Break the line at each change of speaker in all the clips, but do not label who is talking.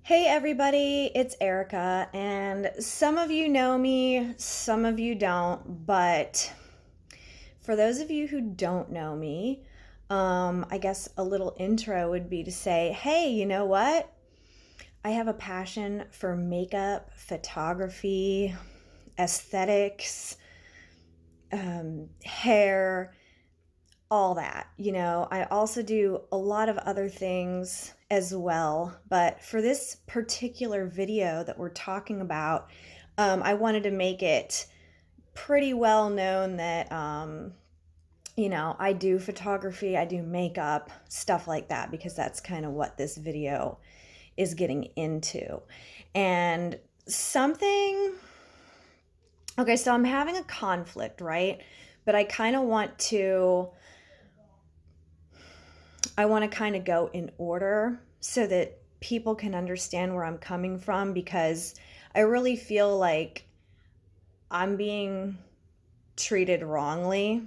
Hey everybody, it's Erica, and some of you know me, some of you don't, but for those of you who don't know me, I guess a little intro would be to say, hey, you know what? I have a passion for makeup, photography, aesthetics, hair, all that. I also do a lot of other things as well. But for this particular video that we're talking about, I wanted to make it pretty well known that, I do photography, I do makeup, stuff like that, because that's kind of what this video is getting into. And something, okay, so I'm having a conflict, right? But I want to kind of go in order so that people can understand where I'm coming from, because I really feel like I'm being treated wrongly,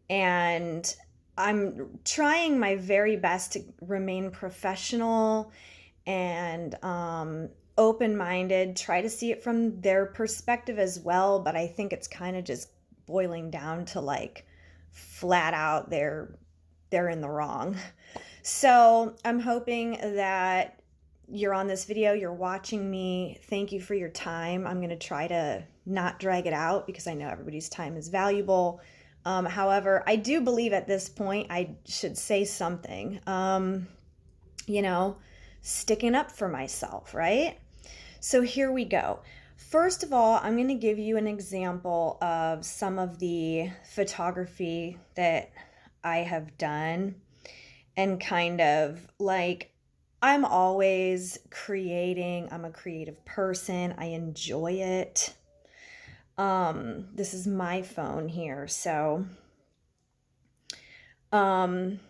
and I'm trying my very best to remain professional and open-minded, try to see it from their perspective as well, but I think it's kind of just boiling down to like flat out they're in the wrong. So I'm hoping that you're on this video, you're watching me. Thank you for your time. I'm going to try to not drag it out because I know everybody's time is valuable. However, I do believe at this point I should say something, you know, sticking up for myself, right? So here we go. First of all, I'm going to give you an example of some of the photography that I have done, and kind of like I'm always creating. I'm a creative person. I enjoy it. This is my phone here. Um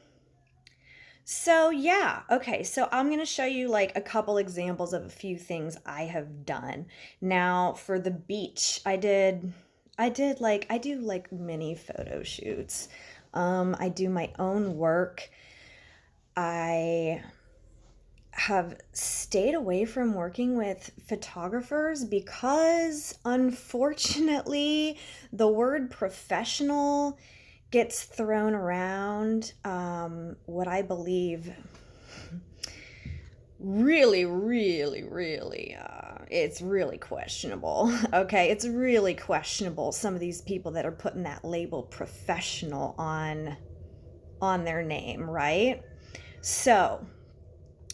so yeah, okay. So I'm going to show you like a couple examples of a few things I have done. Now, for the beach, I do like mini photo shoots. I do my own work. I have stayed away from working with photographers because, unfortunately, the word professional gets thrown around. What I believe it's really questionable. Okay, it's really questionable, some of these people that are putting that label professional on their name, right? So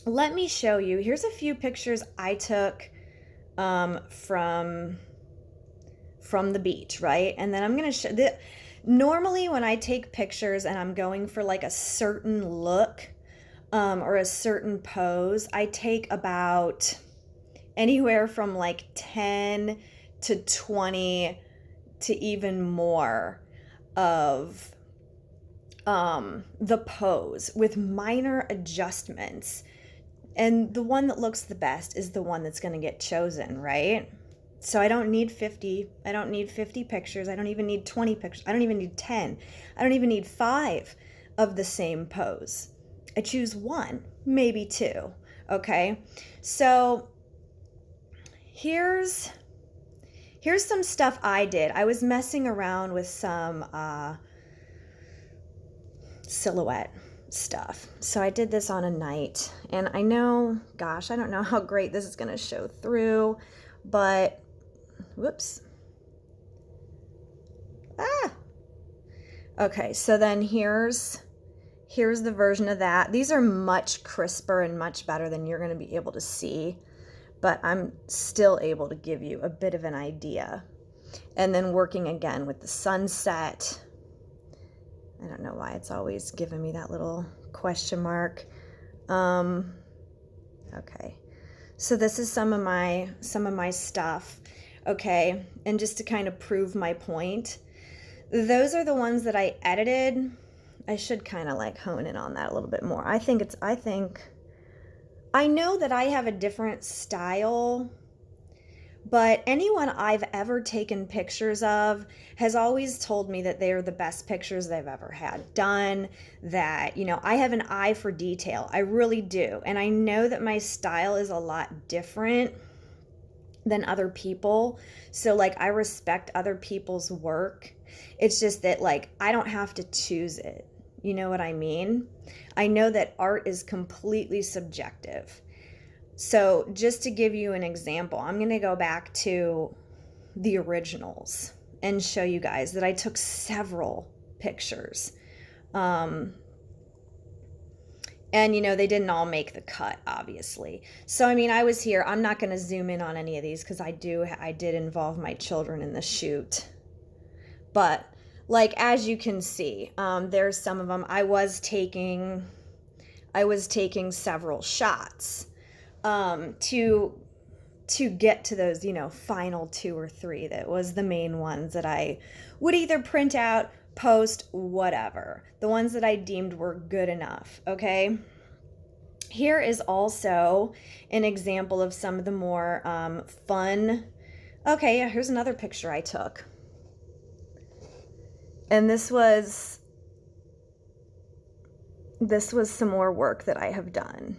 let me show you. Here's a few pictures I took from the beach, right? And then I'm gonna show the. Normally, when I take pictures and I'm going for like a certain look or a certain pose, I take about anywhere from like 10 to 20 to even more of the pose with minor adjustments. And the one that looks the best is the one that's going to get chosen, right? So I don't need 50. I don't need 50 pictures. I don't even need 20 pictures. I don't even need 10. I don't even need 5 of the same pose. I choose one, maybe 2. Okay? So here's some stuff I did. I was messing around with some silhouette stuff. So I did this on a night, and I know, gosh, I don't know how great this is going to show through, but whoops. Okay, so then here's the version of that. These are much crisper and much better than you're going to be able to see, but I'm still able to give you a bit of an idea. And then working again with the sunset. I don't know why it's always giving me that little question mark. Okay. So this is some of my stuff. Okay. And just to kind of prove my point, those are the ones that I edited. I should kind of like hone in on that a little bit more. I know that I have a different style, But anyone I've ever taken pictures of has always told me that they're the best pictures they've ever had done, that, I have an eye for detail. I really do. And I know that my style is a lot different than other people. So like I respect other people's work. It's just that like I don't have to choose it. You know what I mean? I know that art is completely subjective. So just to give you an example, I'm going to go back to the originals and show you guys that I took several pictures. And they didn't all make the cut, obviously. So I mean, I was here. I'm not going to zoom in on any of these because I did involve my children in the shoot. But like as you can see, there's some of them. I was taking several shots to get to those, final 2 or 3 that was the main ones that I would either print out, post, whatever. The ones that I deemed were good enough, okay? Here is also an example of some of the more fun. Okay, yeah, here's another picture I took. And this was some more work that I have done.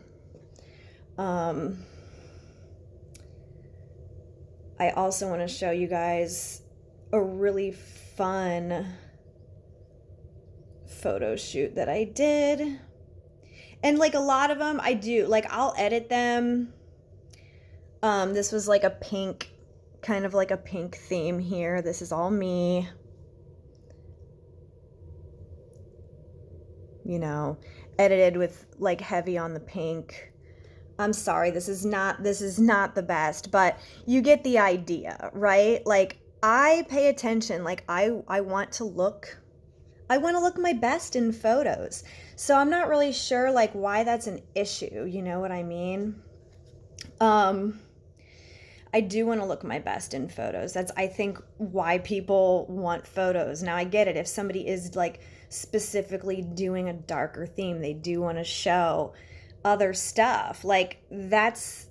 I also want to show you guys a really fun photo shoot that I did. And like a lot of them I do, like I'll edit them. This was like a pink, kind of like a pink theme here. This is all me. Edited with like heavy on the pink. I'm sorry, this is not the best, but you get the idea, right? Like I pay attention, like I want to look my best in photos. So I'm not really sure like why that's an issue, you know what I mean? I do want to look my best in photos. That's, I think, why people want photos. Now I get it. If somebody is like specifically doing a darker theme, they do want to show other stuff. Like that's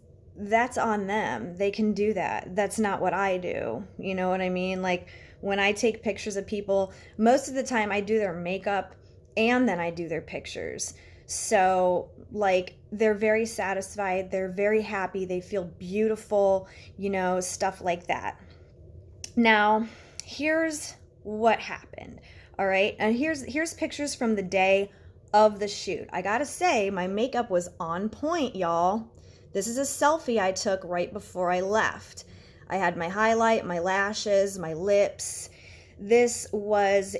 on them. They can do that. That's not what I do. You know what I mean? Like when I take pictures of people, most of the time I do their makeup and then I do their pictures. So like they're very satisfied, they're very happy, they feel beautiful, stuff like that. Now, here's what happened. All right. And here's pictures from the day of the shoot. I gotta say, my makeup was on point, y'all. This is a selfie I took right before I left. I had my highlight, my lashes, my lips. This was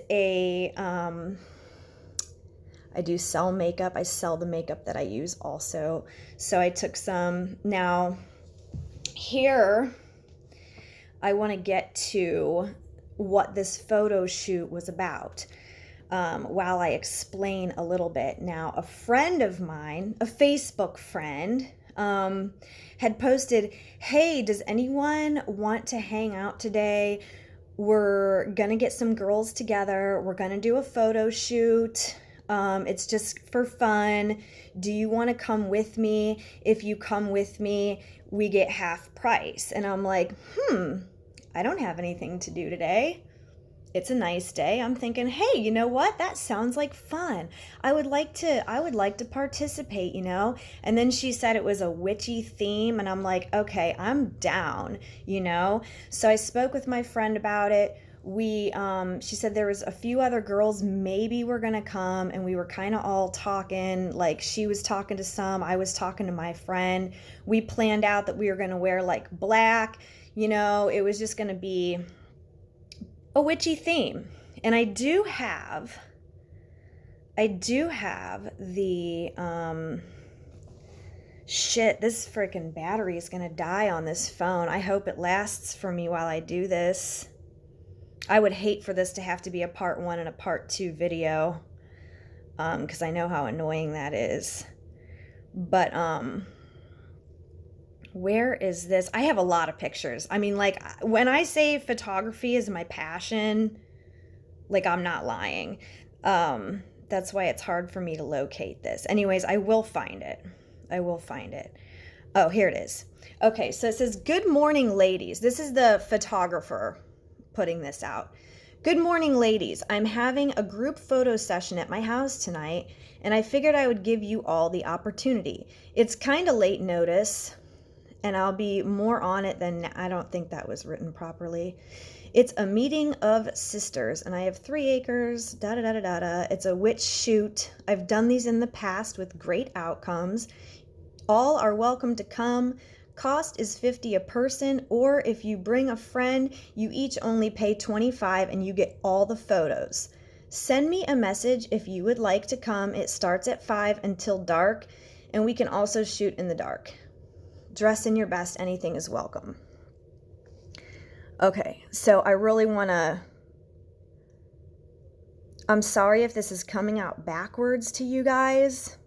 I do sell makeup. I sell the makeup that I use also. So I took some. Now, here, I want to get to what this photo shoot was about while I explain a little bit. Now, a friend of mine, a Facebook friend, had posted, "Hey, does anyone want to hang out today? We're going to get some girls together. We're going to do a photo shoot. It's just for fun. Do you want to come with me? If you come with me, we get half price." And I'm like, I don't have anything to do today. It's a nice day. I'm thinking, hey, you know what? That sounds like fun. I would like to participate, And then she said it was a witchy theme, and I'm like, okay, I'm down, So I spoke with my friend about it. She said there was a few other girls maybe were gonna come, and we were kind of all talking, like she was talking to some, I was talking to my friend. We planned out that we were gonna wear like black, it was just gonna be a witchy theme. And I do have the shit, this freaking battery is gonna die on this phone. I hope it lasts for me while I do this. I would hate for this to have to be a part 1 and a part 2 video, because I know how annoying that is. But where is this? I have a lot of pictures. I mean, like, when I say photography is my passion, like, I'm not lying. That's why it's hard for me to locate this. Anyways, I will find it. Oh, here it is. Okay, so it says, "Good morning, ladies." This is the photographer putting this out. "Good morning, ladies. I'm having a group photo session at my house tonight, and I figured I would give you all the opportunity. It's kind of late notice, and I'll be more on it than I don't think that was written properly. It's a meeting of sisters, and I have 3 acres, da da da da da da. It's a witch shoot. I've done these in the past with great outcomes. All are welcome to come. Cost is $50 a person, or if you bring a friend, you each only pay $25 and you get all the photos. Send me a message if you would like to come. It starts at 5 until dark, and we can also shoot in the dark. Dress in your best. Anything is welcome." Okay, so I really want to... I'm sorry if this is coming out backwards to you guys,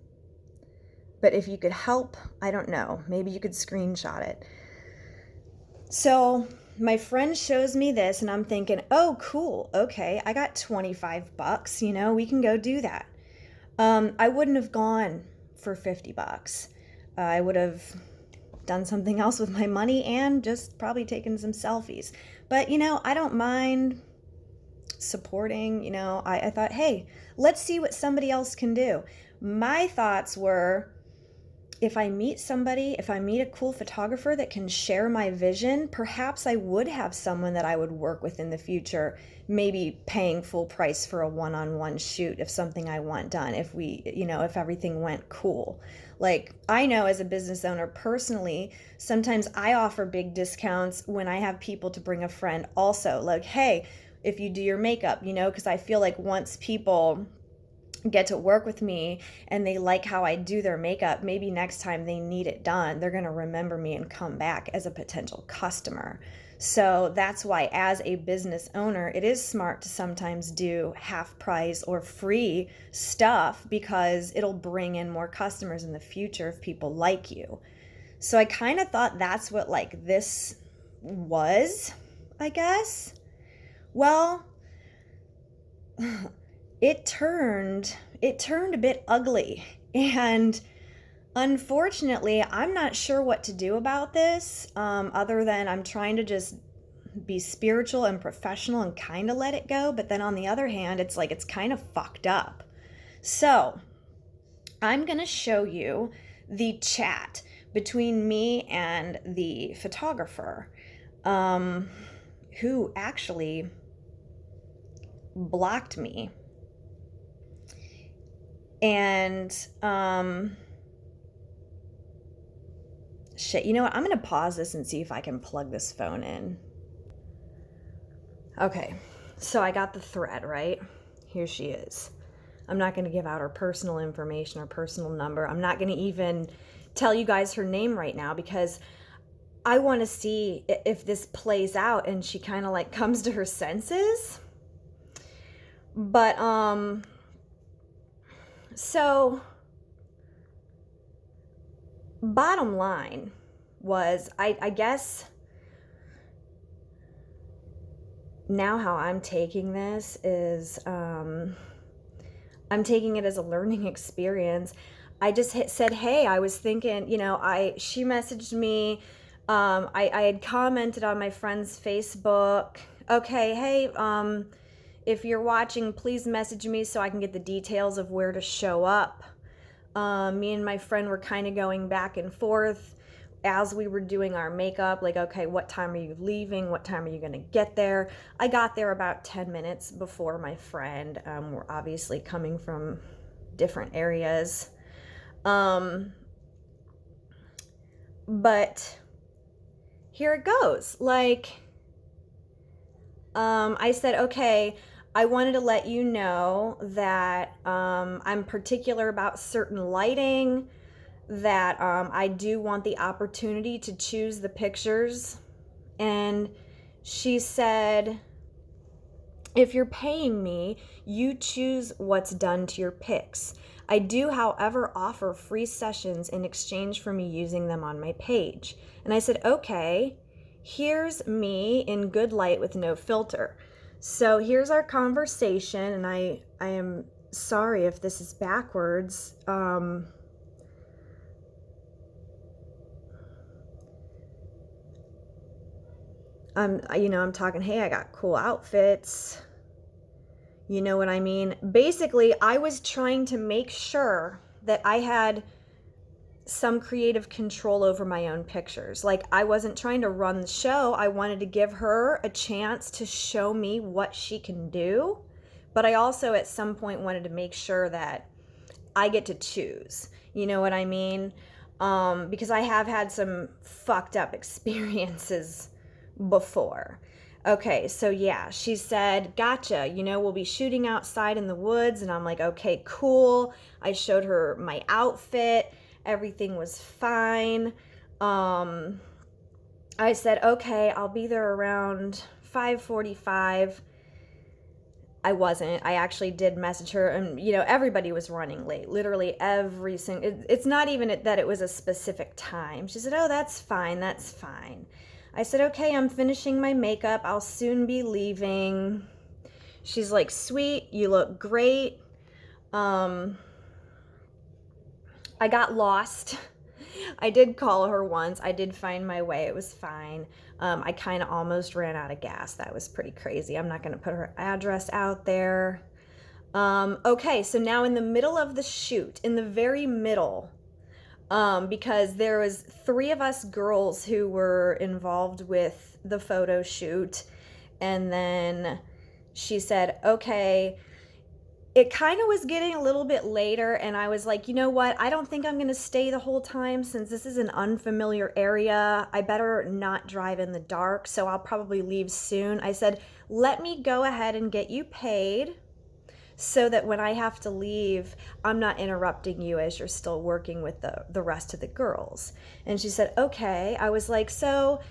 but if you could help, I don't know, maybe you could screenshot it. So my friend shows me this, and I'm thinking, oh, cool, okay, I got $25, we can go do that. I wouldn't have gone for $50. I would have done something else with my money and just probably taken some selfies. But, I don't mind supporting, I thought, hey, let's see what somebody else can do. My thoughts were, if I meet a cool photographer that can share my vision, perhaps I would have someone that I would work with in the future, maybe paying full price for a one-on-one shoot if something I want done, if if everything went cool. Like, I know as a business owner personally, sometimes I offer big discounts when I have people to bring a friend also. Like, hey, if you do your makeup, because I feel like once people get to work with me and they like how I do their makeup, maybe next time they need it done, they're going to remember me and come back as a potential customer. So that's why, as a business owner, it is smart to sometimes do half price or free stuff, because it'll bring in more customers in the future if people like you. So I kind of thought that's what this was, I guess. Well, it turned a bit ugly, and unfortunately, I'm not sure what to do about this, other than I'm trying to just be spiritual and professional and kind of let it go. But then on the other hand, it's kind of fucked up. So I'm going to show you the chat between me and the photographer, who actually blocked me. And shit, you know what? I'm going to pause this and see if I can plug this phone in. Okay, so I got the thread, right? Here she is. I'm not going to give out her personal information or personal number. I'm not going to even tell you guys her name right now, because I want to see if this plays out and she kind of comes to her senses. But, so bottom line was, I guess now how I'm taking this is, I'm taking it as a learning experience. I just said, hey, I was thinking, she messaged me. I had commented on my friend's Facebook. Okay, hey, if you're watching, please message me so I can get the details of where to show up. Me and my friend were kind of going back and forth as we were doing our makeup. Okay, what time are you leaving? What time are you going to get there? I got there about 10 minutes before my friend. We're obviously coming from different areas. But here it goes. I said, okay, I wanted to let you know that I'm particular about certain lighting, that I do want the opportunity to choose the pictures. And she said, if you're paying me, you choose what's done to your pics. I do, however, offer free sessions in exchange for me using them on my page. And I said, okay, here's me in good light with no filter. So here's our conversation, and I am sorry if this is backwards. I'm talking, hey, I got cool outfits. You know what I mean? Basically, I was trying to make sure that I had some creative control over my own pictures. Like, I wasn't trying to run the show. I wanted to give her a chance to show me what she can do. But I also, at some point, wanted to make sure that I get to choose. You know what I mean? Because I have had some fucked up experiences before. Okay, so yeah, she said, gotcha, we'll be shooting outside in the woods. And I'm like, okay, cool. I showed her my outfit. Everything was fine. I said, okay, I'll be there around 5:45. I wasn't. I actually did message her, and everybody was running late. Literally every single. It's not even that it was a specific time. She said, "Oh, that's fine. That's fine." I said, "Okay, I'm finishing my makeup. I'll soon be leaving." She's like, "Sweet, you look great." I got lost. I did call her once. I did find my way. It was fine. I kind of almost ran out of gas. That was pretty crazy. I'm not going to put her address out there. Okay, so now in the middle of the shoot, in the very middle, because there was 3 of us girls who were involved with the photo shoot, and then she said, okay, it kind of was getting a little bit later, and I was like, you know what? I don't think I'm going to stay the whole time since this is an unfamiliar area. I better not drive in the dark, so I'll probably leave soon. I said, let me go ahead and get you paid so that when I have to leave, I'm not interrupting you as you're still working with the rest of the girls. And she said, okay. I was like, so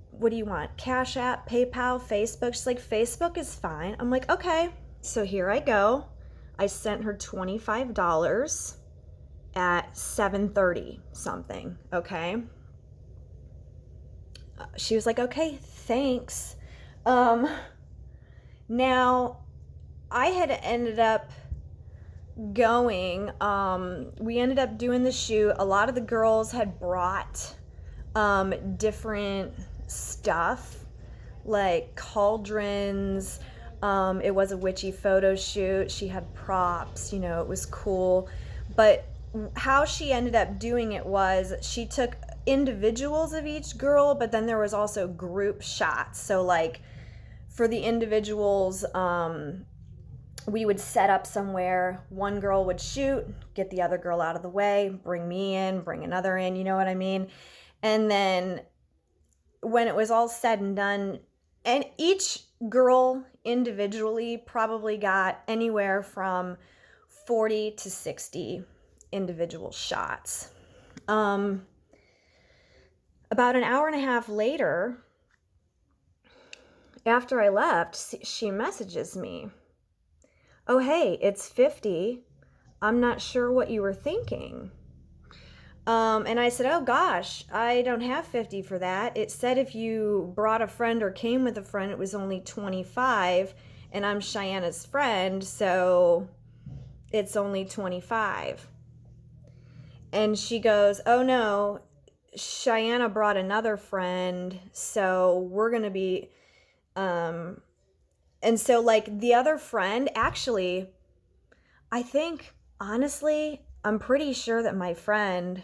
what do you want? Cash App, PayPal, Facebook? She's like, Facebook is fine. I'm like, okay. So here I go. I sent her $25 at 7:30 something, okay? She was like, okay, thanks. Now, I had ended up going, we ended up doing the shoot. A lot of the girls had brought different stuff, like cauldrons. It was a witchy photo shoot. She had props, it was cool. But how she ended up doing it was she took individuals of each girl, but then there was also group shots. So like for the individuals, we would set up somewhere. One girl would shoot, get the other girl out of the way, bring me in, bring another in, you know what I mean? And then when it was all said and done, and each girl individually probably got anywhere from 40 to 60 individual shots. About an hour and a half later, after I left, she messages me, oh, hey, it's 50. I'm not sure what you were thinking. And I said, oh gosh, I don't have 50 for that. It said if you brought a friend or came with a friend, it was only 25, and I'm Cheyenna's friend, so it's only 25. And she goes, oh no, Cheyenne brought another friend, so we're going to be, and so like the other friend, actually, I think, honestly, I'm pretty sure that my friend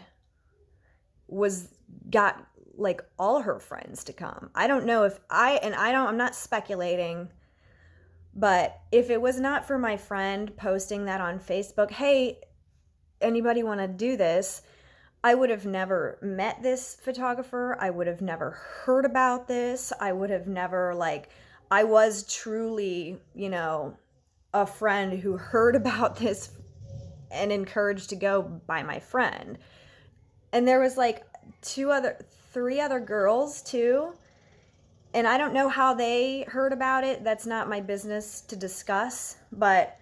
got like all her friends to come. I don't know if I'm not speculating, but if it was not for my friend posting that on Facebook, hey, anybody want to do this? I would have never met this photographer. I would have never heard about this. I would have never I was truly, a friend who heard about this and encouraged to go by my friend. And there was like 3 other girls too. And I don't know how they heard about it. That's not my business to discuss. But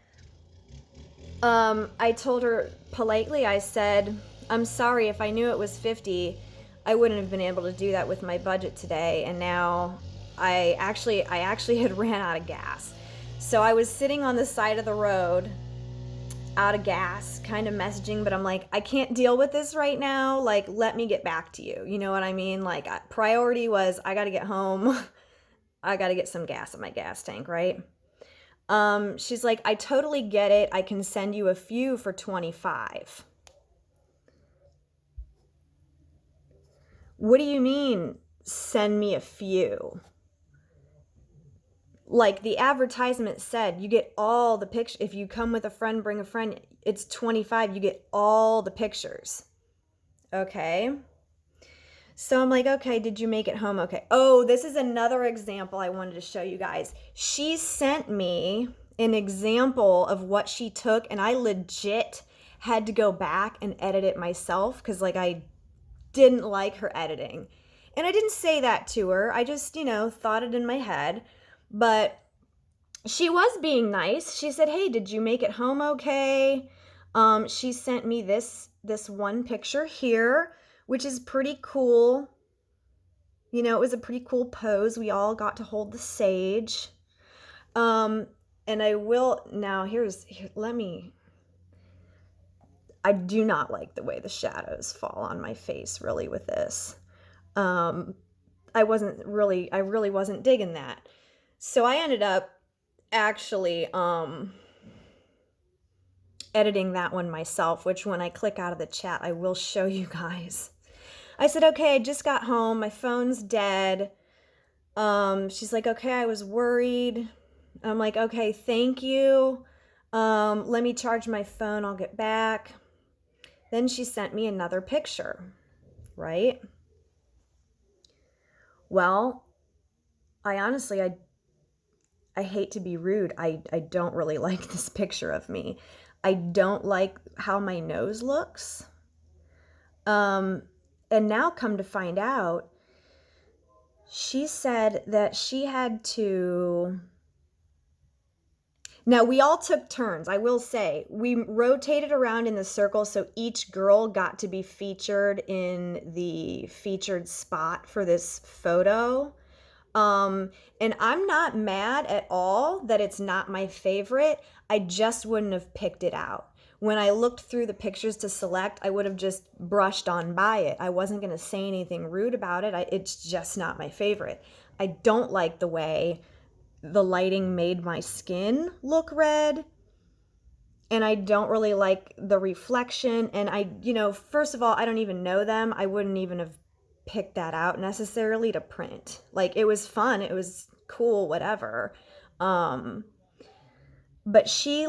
I told her politely, I said, I'm sorry, if I knew it was 50, I wouldn't have been able to do that with my budget today. And now I actually had ran out of gas. So I was sitting on the side of the road out of gas kind of messaging, but I'm like, I can't deal with this right now. Like, let me get back to you. You know what I mean? Like, priority was I got to get home. I got to get some gas in my gas tank, right? She's like, I totally get it. I can send you a few for 25. What do you mean, send me a few? Like the advertisement said, you get all the pictures. If you come with a friend, bring a friend, it's 25. You get all the pictures. Okay. So I'm like, okay, did you make it home? Okay. Oh, this is another example I wanted to show you guys. She sent me an example of what she took, and I legit had to go back and edit it myself because, like, I didn't like her editing. And I didn't say that to her. I just, thought it in my head. But she was being nice. She said, hey, did you make it home okay? She sent me this one picture here, which is pretty cool. It was a pretty cool pose. We all got to hold the sage. And I will, now I do not like the way the shadows fall on my face really with this. I really wasn't digging that. So I ended up actually editing that one myself, which when I click out of the chat, I will show you guys. I said, okay, I just got home. My phone's dead. She's like, okay, I was worried. I'm like, okay, thank you. Let me charge my phone. I'll get back. Then she sent me another picture, right? Well, I honestly, I hate to be rude. I don't really like this picture of me. I don't like how my nose looks. And now come to find out, she said that she had to... Now, we all took turns. I will say, we rotated around in the circle, so each girl got to be featured in the featured spot for this photo. And I'm not mad at all that it's not my favorite. I just wouldn't have picked it out. When I looked through the pictures to select, I would have just brushed on by it. I wasn't going to say anything rude about it. It's just not my favorite. I don't like the way the lighting made my skin look red. And I don't really like the reflection. And first of all, I don't even know them. I wouldn't even have picked that out necessarily to print. Like, it was fun. It was cool, whatever. But she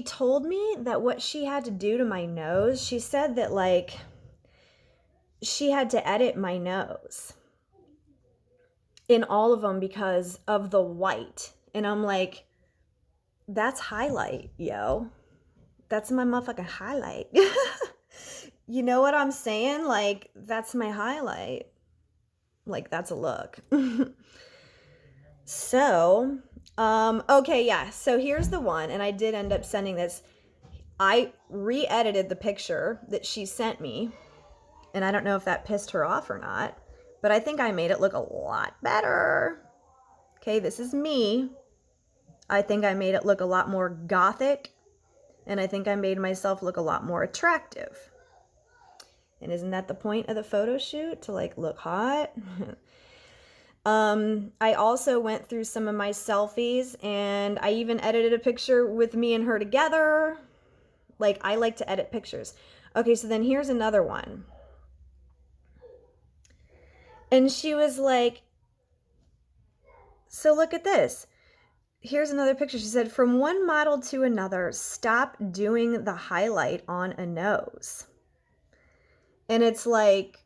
told me that what she had to do to my nose, she said that, like, she had to edit my nose in all of them because of the white. And I'm like, that's highlight, yo. That's my motherfucking highlight. You know what I'm saying? Like, that's my highlight. Like, that's a look. So, okay, yeah. So here's the one, and I did end up sending this. I re-edited the picture that she sent me, and I don't know if that pissed her off or not, but I think I made it look a lot better. Okay, this is me. I think I made it look a lot more gothic, and I think I made myself look a lot more attractive. And isn't that the point of the photo shoot? To, like, look hot? I also went through some of my selfies, and I even edited a picture with me and her together. Like, I like to edit pictures. Okay, so then here's another one. And she was like, so look at this. Here's another picture. She said, from one model to another, stop doing the highlight on a nose. And it's like,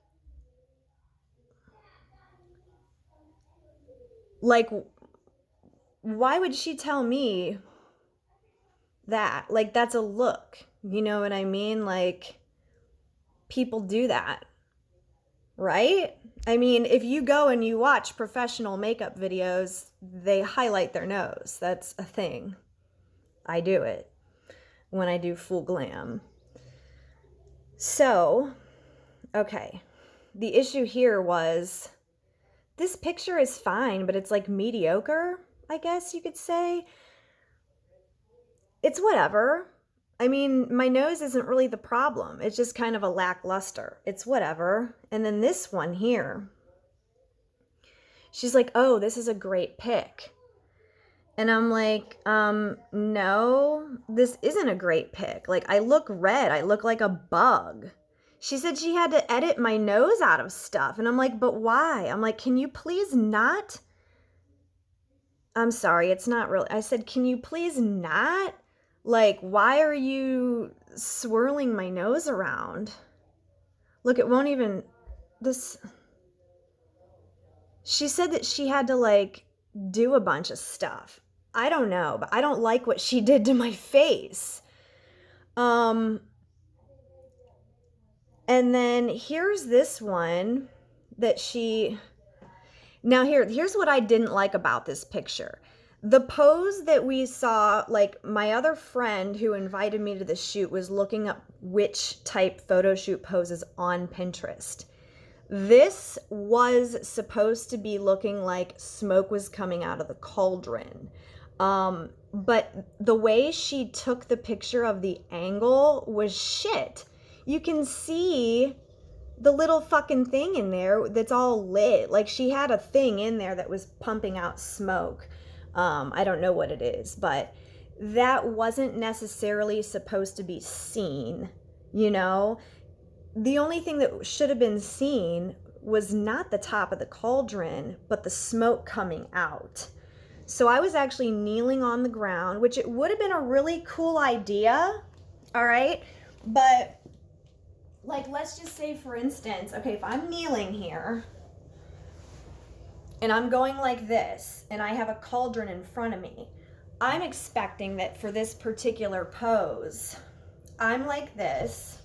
why would she tell me that? Like, that's a look. You know what I mean? Like, people do that, right? I mean, if you go and you watch professional makeup videos, they highlight their nose. That's a thing. I do it when I do full glam. So, okay. The issue here was, this picture is fine, but it's like mediocre, I guess you could say. It's whatever. I mean, my nose isn't really the problem. It's just kind of a lackluster. It's whatever. And then this one here, she's like, oh, this is a great pick. And I'm like, no, this isn't a great pick. Like, I look red. I look like a bug. She said she had to edit my nose out of stuff. And I'm like, but why? I'm like, can you please not? I'm sorry, it's not really. I said, can you please not? Like, why are you swirling my nose around? Look, it won't even, this. She said that she had to like do a bunch of stuff. I don't know, but I don't like what she did to my face. And then here's this one that she, now here's what I didn't like about this picture. The pose that we saw, like my other friend who invited me to the shoot was looking up which type photo shoot poses on Pinterest. This was supposed to be looking like smoke was coming out of the cauldron. But the way she took the picture of the angle was shit. You can see the little fucking thing in there that's all lit. Like she had a thing in there that was pumping out smoke. I don't know what it is, but that wasn't necessarily supposed to be seen, you know? The only thing that should have been seen was not the top of the cauldron, but the smoke coming out. So I was actually kneeling on the ground, which it would have been a really cool idea, all right? But like, let's just say for instance, okay, if I'm kneeling here and I'm going like this and I have a cauldron in front of me, I'm expecting that for this particular pose, I'm like this.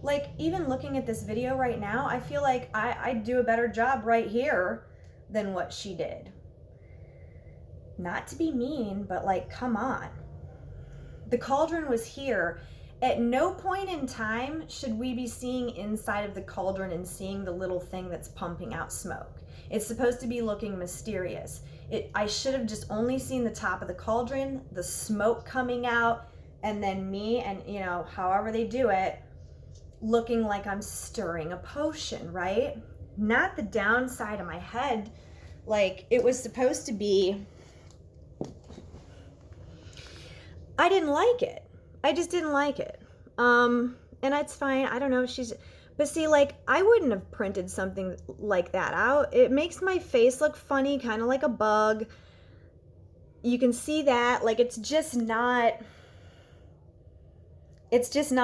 Like, even looking at this video right now, I feel like I'd do a better job right here than what she did. Not to be mean, but like, come on. The cauldron was here. At no point in time should we be seeing inside of the cauldron and seeing the little thing that's pumping out smoke. It's supposed to be looking mysterious. I should have just only seen the top of the cauldron, the smoke coming out, and then me and, you know, however they do it, looking like I'm stirring a potion, right? Not the downside of my head. Like, it was supposed to be, I didn't like it. I just didn't like it. And it's fine. I don't know. But see, like, I wouldn't have printed something like that out. It makes my face look funny, kind of like a bug. You can see that. Like, it's just not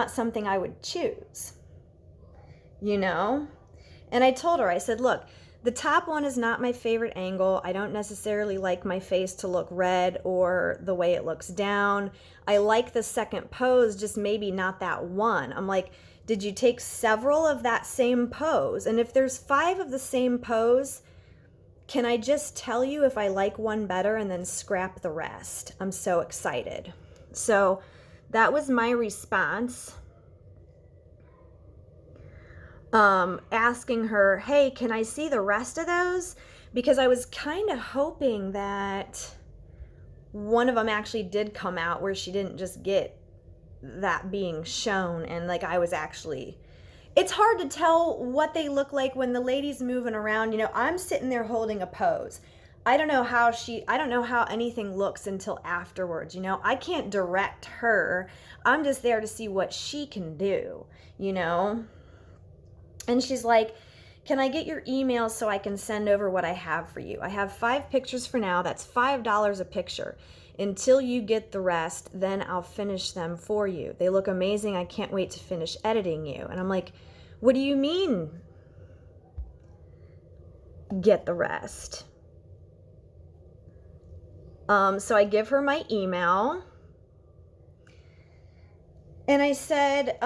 something I would choose, you know? And I told her, I said, look, the top one is not my favorite angle. I don't necessarily like my face to look red or the way it looks down. I like the second pose, just maybe not that one. I'm like, did you take several of that same pose? And if there's 5 of the same pose, can I just tell you if I like one better and then scrap the rest? I'm so excited. So that was my response. Asking her, hey, can I see the rest of those? Because I was kind of hoping that one of them actually did come out where she didn't just get that being shown. And like, I was actually, it's hard to tell what they look like when the lady's moving around. You know, I'm sitting there holding a pose. I don't know how anything looks until afterwards, you know. I can't direct her. I'm just there to see what she can do, you know. And she's like, can I get your email so I can send over what I have for you? I have 5 pictures for now. That's $5 a picture. Until you get the rest, then I'll finish them for you. They look amazing. I can't wait to finish editing you. And I'm like, what do you mean, get the rest? So I give her my email. And I said,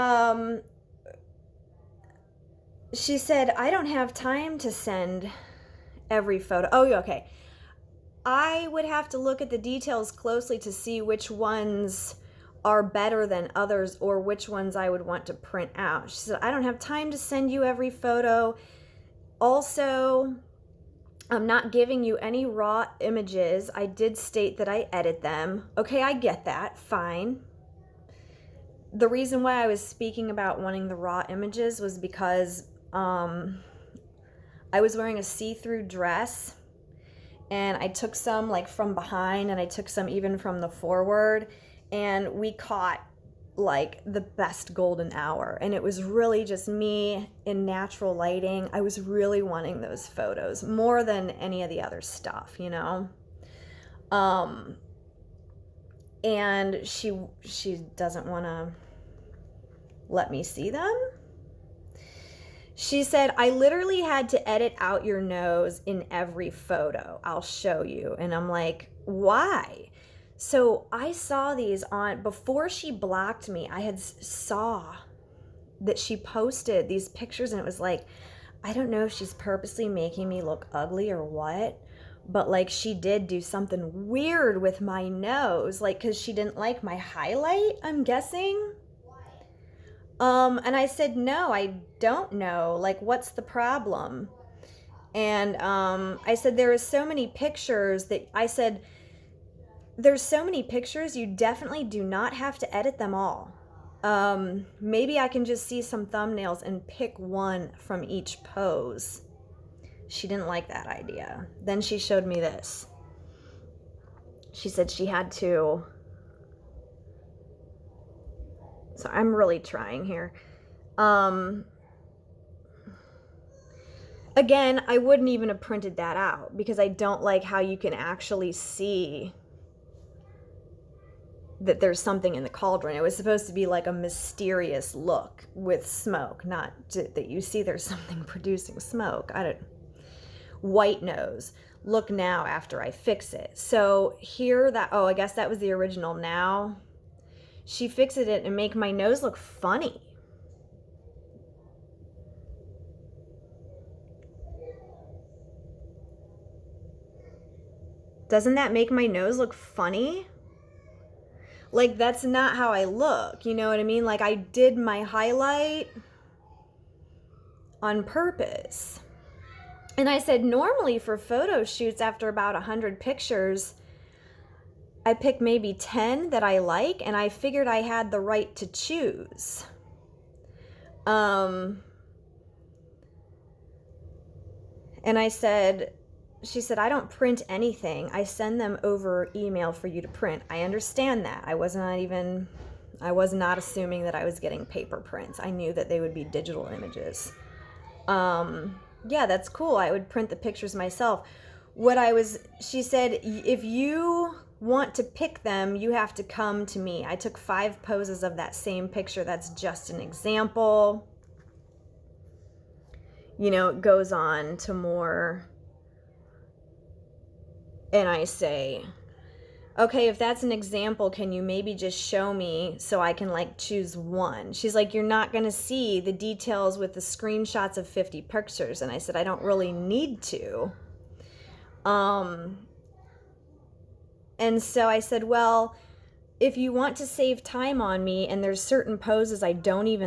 she said, I don't have time to send every photo. Oh, okay. I would have to look at the details closely to see which ones are better than others or which ones I would want to print out. She said, I don't have time to send you every photo. Also, I'm not giving you any raw images. I did state that I edit them. Okay, I get that. Fine. the reason why I was speaking about wanting the raw images was because I was wearing a see-through dress, and I took some like from behind, and I took some even from the forward, and we caught like the best golden hour, and it was really just me in natural lighting. I was really wanting those photos more than any of the other stuff, you know. And she doesn't want to let me see them. She said, I literally had to edit out your nose in every photo. I'll show you. And I'm like, why? So I saw these on, before she blocked me, I had saw that she posted these pictures, and it was like, I don't know if she's purposely making me look ugly or what, but like she did do something weird with my nose, like, because she didn't like my highlight, I'm guessing. And I said, no, I don't know. Like, what's the problem? And I said, there are so many pictures that I said, there's so many pictures, you definitely do not have to edit them all. Maybe I can just see some thumbnails and pick one from each pose. She didn't like that idea. Then she showed me this. She said she had to. So I'm really trying here. Again, I wouldn't even have printed that out because I don't like how you can actually see that there's something in the cauldron. It was supposed to be like a mysterious look with smoke, not that you see there's something producing smoke. White nose. Look now after I fix it. So here I guess that was the original now. She fixed it and make my nose look funny. Doesn't that make my nose look funny? Like, that's not how I look, you know what I mean? Like, I did my highlight on purpose. And I said, normally for photo shoots, after about 100 pictures, I pick maybe 10 that I like, and I figured I had the right to choose. And I said, she said, I don't print anything. I send them over email for you to print. I understand that. I was not assuming that I was getting paper prints. I knew that they would be digital images. Yeah, that's cool. I would print the pictures myself. She said, if you want to pick them, you have to come to me. I took 5 poses of that same picture. That's just an example. You know, it goes on to more. And I say, okay, if that's an example, can you maybe just show me so I can like choose one? She's like, you're not going to see the details with the screenshots of 50 pictures. And I said, I don't really need to. And so I said, well, if you want to save time on me and there's certain poses I don't even